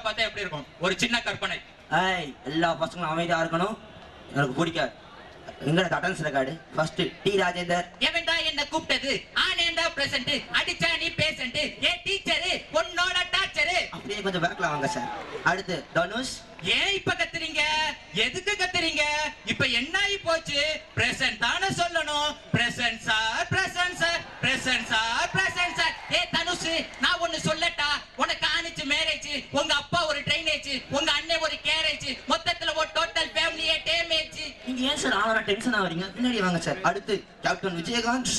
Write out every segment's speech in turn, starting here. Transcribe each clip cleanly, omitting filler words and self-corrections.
பார்த்தா எப்படி இருக்கும்? ஒரு சின்ன கற்பனை. எல்லா பசங்களும் அமைதியா இருக்கணும். எனக்கு பிடிக்காது. எங்கட attendance record first T Rajendar. எவன்டா என்ன கூப்பிட்டது? ஆனேண்டா பிரசன்ட். அடிச்சா நீ பேசன்ட். ஏ டீச்சர் உன்னோட டார்ச்சர். அப்படியே கொஞ்சம் பேக்ல வாங்க சார். அடுத்து தனுஷ். ஏன் இப்ப கத்துறீங்க? எதுக்கு கத்துறீங்க? இப்ப என்ன ஆகி போச்சு? பிரசன்ட் தான சொல்லணும். Present sir, present sir, present sir, present sir. ஏ தனுஷ், நான் ஒன்னு சொல்லட்டா? உனக்கு ஆனிச்சு மேரேஜ், உங்க அப்பா ஒரு ட்ரைனேஜ், உங்க அண்ணன் ஒரு கேரேஜ், மொத்தத்துல ஒரு டோட்டல் ஃபேமிலியே டேமேஜ். நீங்க ஏன் சார் ஆளா டென்ஷன் ஆவறீங்க? பின்னாடி வாங்க சார். அடுத்து கேப்டன் விஜயகாந்த்.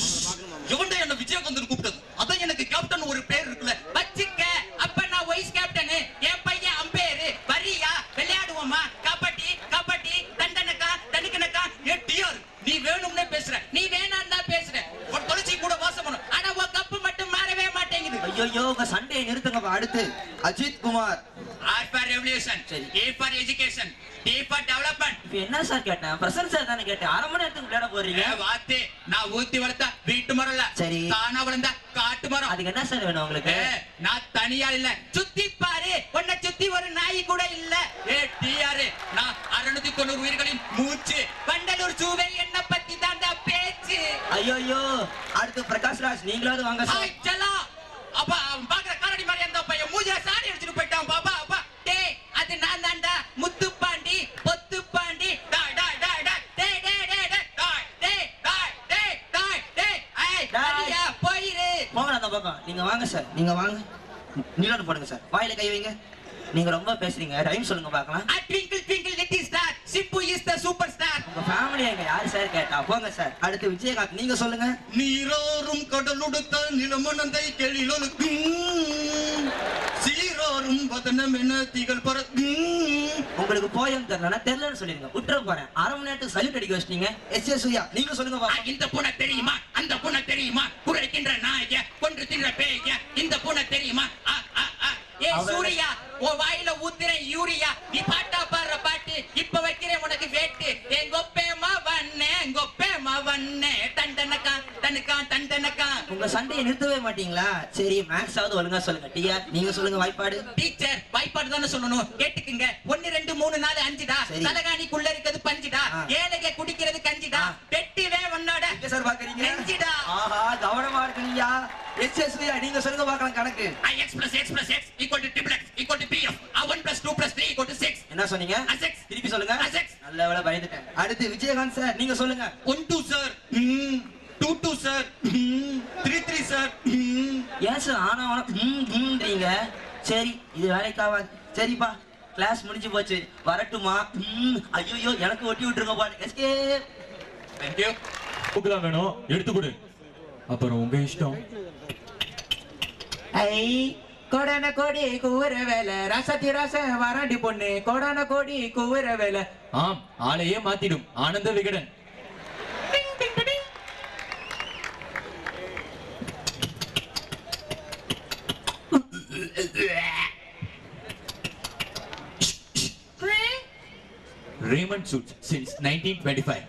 எவன்டா என்ன விஜயகாந்த் கூப்பிட்டது? அதான் எனக்கு கேப்டன் ஒரு பேர் இருக்குல, வச்சுக்க. அப்ப நான் வைஸ் கேப்டன், என் பையன் அம்பேர். வரியா விளையாடுவோமா? கபடி கபடி தண்டனக்கா தனிக்கனக்கா. ஏ டிஆர், நீ வேணும்னே பேசுற, நீ வேணாம்னா பேசுற. ஒரு தொலைச்சி கூட வாசம் பண்ணும், ஆனா உன் கப்பு மட்டும் மாறவே மாட்டேங்குது. ஐயோ உங்க சண்டே நிறுத்துங்க. அடுத்து Ajith Kumar. R for revolution, E for education, D for development. இப்போ என்ன சார் கேட்டேன்? பிரசன்ட் சார் தானே கேட்டேன். அரை மணி நேரத்துக்கு விளையாட போறீங்க. வாத்தே, நான் ஊத்தி வளர்த்தா வீட்டு மரம் இல்ல, சரி. தானா வளர்ந்தா காட்டு மரம். அதுக்கு என்ன சார் வேணும் உங்களுக்கு? நான் தனியா இல்ல, சுத்தி பாரு, உன்னை சுத்தி ஒரு நாய் கூட இல்ல. ஏ டிஆர், நான் 690 உயிர்களின் மூச்சு. வண்டலூர் சூவை என்ன பத்தி தாண்டா பேச்சு. ஐயோ அடுத்து பிரகாஷ் ராஜ். நீங்களாவது வாங்க சார். ஹாய் சலா. அப்பா பாக்குற காரடி மாதிரி அந்த பையன் மூஞ்சில சாணி அடிச்சிட்டு போயிட்டான். பாபா அப்பா டேய், அது நான் தாண்டா முத்து பாண்டி, பொத்து பாண்டி. டாய் டாய் டாய் டாய் டேய் டேய் டேய் டாய் டேய் டாய் டேய் டாய் டேய். ஏய் டாடியா போயிரு. போங்க அந்த பக்கம். நீங்க வாங்க சார். நீங்க வாங்க. நீலோட போடுங்க சார். வாயில கை வைங்க. நீங்க ரொம்ப பேசுறீங்க. டைம் சொல்லுங்க பார்க்கலாம். Twinkle twinkle little star, Chippu is the super star. உங்க ஃபேமிலி எங்க யார் சார் கேட்டா? போங்க சார். அடுத்து விஜயகாந்த். நீங்க சொல்லுங்க. நீரோரும் கடலுடுத்த நிலமனந்தை கெளிலொலுக்கு சீரோரும் வதனம் என திகழ் பர. உங்களுக்கு போயம் தெரியலன்னு சொல்லிருங்க. விட்டுற போறேன். அரை மணி நேரத்துக்கு சல்யூட் அடிக்க வச்சிட்டீங்க. எஸ் சூர்யா நீங்க சொல்லுங்க பாப்போம். இந்த பூனை தெரியுமா? அந்த பூனை தெரியுமா? குறைக்கின்ற நாய கொன்று தின்ற பேய. இந்த பூனை தெரியுமா? ஏ சூர்யா, உன் வாயில ஊத்துறேன் யூரியா. நீ பாட்டா பாடுற பாட்டு இப்ப வைக்கிறேன் உனக்கு வேட்டு. எங்கொப்பேமா வண்ணே, எங்கொப்பேமா வண்ணே. தண்டனக்கா தனக்கா தண்டனக்கா. உங்க சண்டையை நிறுத்தவே மாட்டீங்களா? சரி, மேக்ஸ் ஆவது ஒழுங்கா சொல்லுங்க. டிஆர் நீங்க சொல்லுங்க. வாய்ப்பாடு. டீச்சர், வாய்ப்பாடு தானே சொல்லணும். கேட்டுக்குங்க. 1 2 3 4 5டா. தலகாணிக்குள்ள இருக்கிறது பஞ்சுடா. ஏழைக குடிக்கிறது கஞ்சிடா. பெட்டிவே உன்னோட எங்க சார் பாக்குறீங்க? நெஞ்சிடா. ஆஹா, கவனமா இருக்கீங்க. எஸ் சூர்யா நீங்க சொல்லுங்க பார்க்கலாம் கணக்கு. x plus x plus x equal to triple x equal to pf. 1 plus 2 plus 3 equal to 6. என்ன சொன்னீங்க? 6. திருப்பி சொல்லுங்க. 6. நல்ல வேளை பயந்துட்டேன். அடுத்து விஜயகாந்த் சார் நீங்க சொல்லுங்க. 1 2 சார், 2 2 சார், 3 3 சார். ஏன் சார் ஆனாவீங்க? சரி, இது வேலைக்காவாது. சரிப்பா, கிளாஸ் முடிஞ்சு போச்சு. வரட்டுமா? ஐயோ எனக்கு ஒட்டி விட்டுருங்க பாரு. எஸ்கேப். Thank you. புக்குதான் வேணும், எடுத்து கொடு. அப்புறம் உங்க இஷ்டம். ஐ கோடான கோடி கூவுற வேலை, ரசத்தி ரச வராண்டி பொண்ணு. கோடான கோடி கூவுற வேலை. ஆம், ஆளையே மாத்திடும் Ananda Vikatan. Raymond Suits since 1925.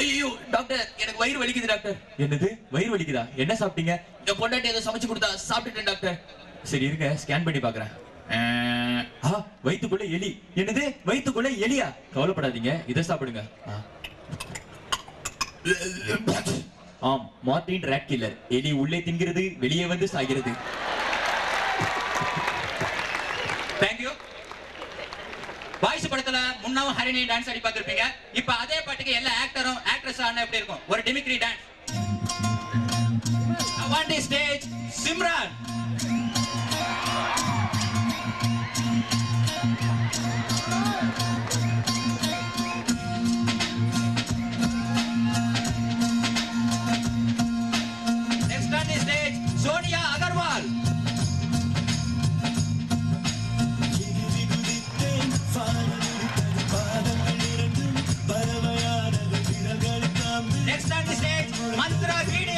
ஐயோ டாக்டர், எனக்கு வயிறு வலிக்குது டாக்டர். என்னது வயிறு வலிக்குதா? என்ன சாப்பிட்டீங்க? இந்த பொண்டாட்டி ஏதோ சமைச்சு கொடுத்தா சாப்பிட்டுட்டேன் டாக்டர். சரி இருங்க, ஸ்கேன் பண்ணி பாக்குறேன். வயித்துக்குள்ள எலி. என்னது வயித்துக்குள்ள எலியா? கவலைப்படாதீங்க, இதை சாப்பிடுங்க. ஆம், மார்டின் ராட் கில்லர். எலி உள்ளே தின்கிறது, வெளியே வந்து சாகிறது. தேங்க்யூ. வாய்ஸ் படத்துல முன்னாவும் ஹரிணி டான்ஸ் ஆடி பார்த்திருப்பீங்க. இப்ப அதே பாட்டுக்கு எல்லா ஆக்டரும் ஆக்ட்ரஸ் ஆனா எப்படி இருக்கும்? ஒரு டிமிக்ரி dance. On the stage, Simran. Next on the stage, Sonia Agarwal. Next on the stage, Mantra Gide.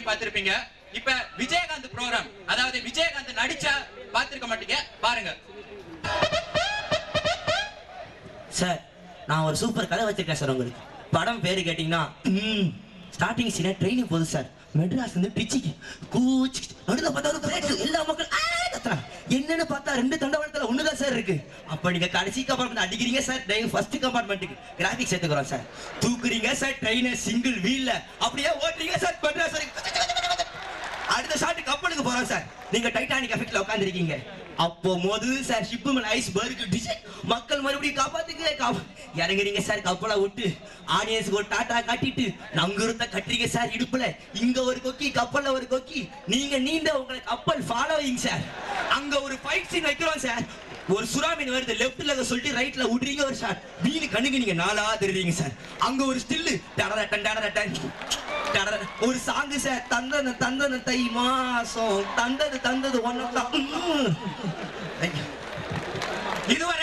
பார்த்திருப்பீங்க. இப்ப விஜயகாந்த் ப்ரோகிராம், அதாவது விஜயகாந்த் நடிச்சா பார்த்திருக்க மாட்டீங்க, பாருங்க. சார் நான் ஒரு சூப்பர் கதை வச்சிருக்கேன் சார். உங்களுக்கு படம் பேரு கேட்டீங்கன்னா ஸ்டார்டிங் சீனா ட்ரெயினிங் போகுது சார். மெட்ராஸ் வந்து டிச்சிக்கு கூச்சி நடுவில் பார்த்தா ஒரு பிரேக், எல்லா மக்கள் கத்துறாங்க. என்னன்னு பார்த்தா 2 தண்டவாளத்துல ஒண்ணுதான் சார் இருக்கு. அப்ப நீங்க கடைசி கம்பார்ட்மெண்ட் அடிக்கிறீங்க சார், ட்ரெயின் ஃபர்ஸ்ட் கம்பார்ட்மெண்ட்டுக்கு கிராபிக்ஸ் எடுத்துக்கிறோம் சார். தூக்குறீங்க சார் ட்ரெயினை சிங்கிள் வீல்ல, அப்படியே ஓட்டுறீங்க சார் மெட்ராஸ் வரைக்கும். அடுத்த ஷாட் கப்பலுக்கு போறோம் சார். நீங்க டைட்டானிக் எஃபெக்ட்ல உட்கார்ந்திருக்கீங்க. அப்போ மோது சார் ஷிப்பு மேல ஐஸ்பர்க் டிசைன், மக்கள் மறுபடியும் காப்பாத்துங்க இறங்குறீங்க சார். கப்பலை விட்டு ஆடியன்ஸ்க்கு ஒரு டாட்டா காட்டிட்டு நங்குருத்த கட்டுறீங்க சார் இடுப்புல. இங்க ஒரு கொக்கி, கப்பல்ல ஒரு கொக்கி, நீங்க நீண்ட உங்களை கப்பல் ஃபாலோவிங் சார். அங்க ஒரு ஃபைட் சீன் வைக்கிறோம் சார். ஒரு சுறாமீன் வருது, லெஃப்ட்ல சொல்லிட்டு ரைட்ல விடுறீங்க ஒரு ஷாட். மீன் கண்ணுக்கு நீங்க நாளா தெரியுறீங்க சார். அங்க ஒரு ஸ்டில் ஒரு சாங் சார். தந்தன தந்தன தை மாசம் தந்தது தந்தது ஒன்னதான். இதுவரை